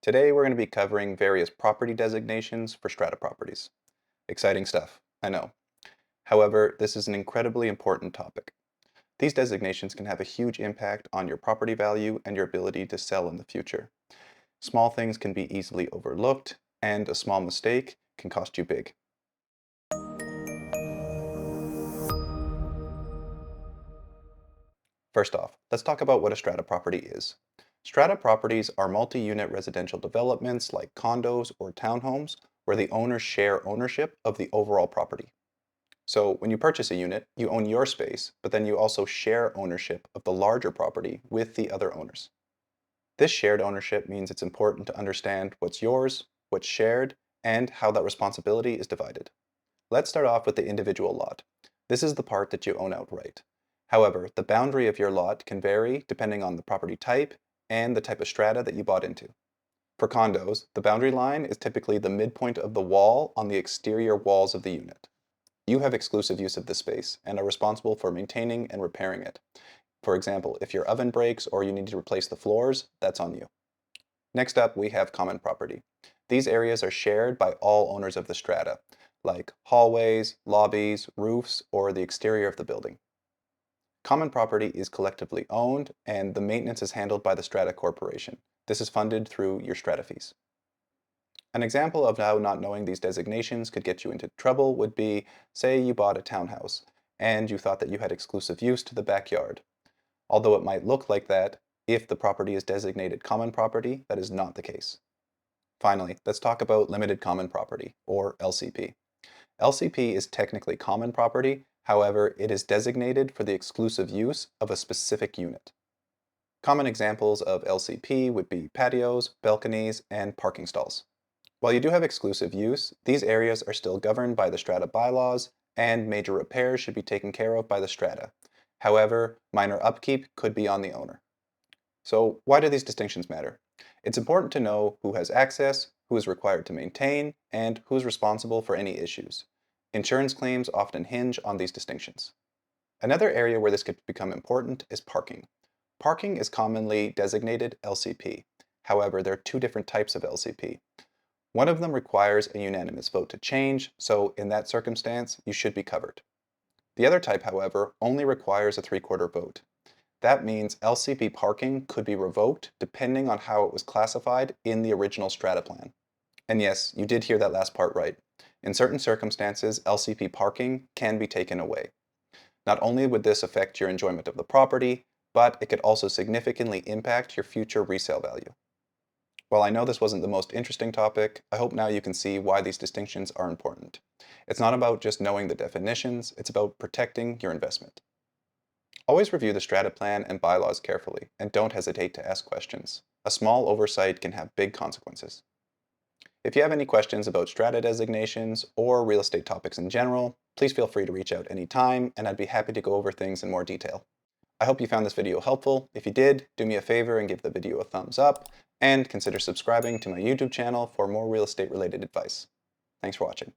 Today we're going to be covering various property designations for strata properties. Exciting stuff, I know. However, this is an incredibly important topic. These designations can have a huge impact on your property value and your ability to sell in the future. Small things can be easily overlooked, and a small mistake can cost you big. First off, let's talk about what a strata property is. Strata properties are multi-unit residential developments like condos or townhomes where the owners share ownership of the overall property. So when you purchase a unit, you own your space, but then you also share ownership of the larger property with the other owners. This shared ownership means it's important to understand what's yours, what's shared, and how that responsibility is divided. Let's start off with the individual lot. This is the part that you own outright. However, the boundary of your lot can vary depending on the property type and the type of strata that you bought into. For condos, the boundary line is typically the midpoint of the wall on the exterior walls of the unit. You have exclusive use of the space and are responsible for maintaining and repairing it. For example, if your oven breaks or you need to replace the floors, that's on you. Next up, we have common property. These areas are shared by all owners of the strata, like hallways, lobbies, roofs, or the exterior of the building. Common property is collectively owned, and the maintenance is handled by the strata corporation. This is funded through your strata fees. An example of how not knowing these designations could get you into trouble would be, say you bought a townhouse, and you thought that you had exclusive use to the backyard. Although it might look like that, if the property is designated common property, that is not the case. Finally, let's talk about limited common property, or LCP. LCP is technically common property, however, it is designated for the exclusive use of a specific unit. Common examples of LCP would be patios, balconies, and parking stalls. While you do have exclusive use, these areas are still governed by the strata bylaws, and major repairs should be taken care of by the strata. However, minor upkeep could be on the owner. So why do these distinctions matter? It's important to know who has access, who is required to maintain, and who is responsible for any issues. Insurance claims often hinge on these distinctions. Another area where this could become important is parking. Parking is commonly designated LCP. However, there are two different types of LCP. One of them requires a unanimous vote to change, so in that circumstance, you should be covered. The other type, however, only requires a three-quarter vote. That means LCP parking could be revoked depending on how it was classified in the original strata plan. And yes, you did hear that last part right. In certain circumstances, LCP parking can be taken away. Not only would this affect your enjoyment of the property, but it could also significantly impact your future resale value. While I know this wasn't the most interesting topic, I hope now you can see why these distinctions are important. It's not about just knowing the definitions, it's about protecting your investment. Always review the strata plan and bylaws carefully, and don't hesitate to ask questions. A small oversight can have big consequences. If you have any questions about strata designations or real estate topics in general, please feel free to reach out anytime, and I'd be happy to go over things in more detail. I hope you found this video helpful. If you did, do me a favor and give the video a thumbs up, and consider subscribing to my YouTube channel for more real estate related advice. Thanks for watching.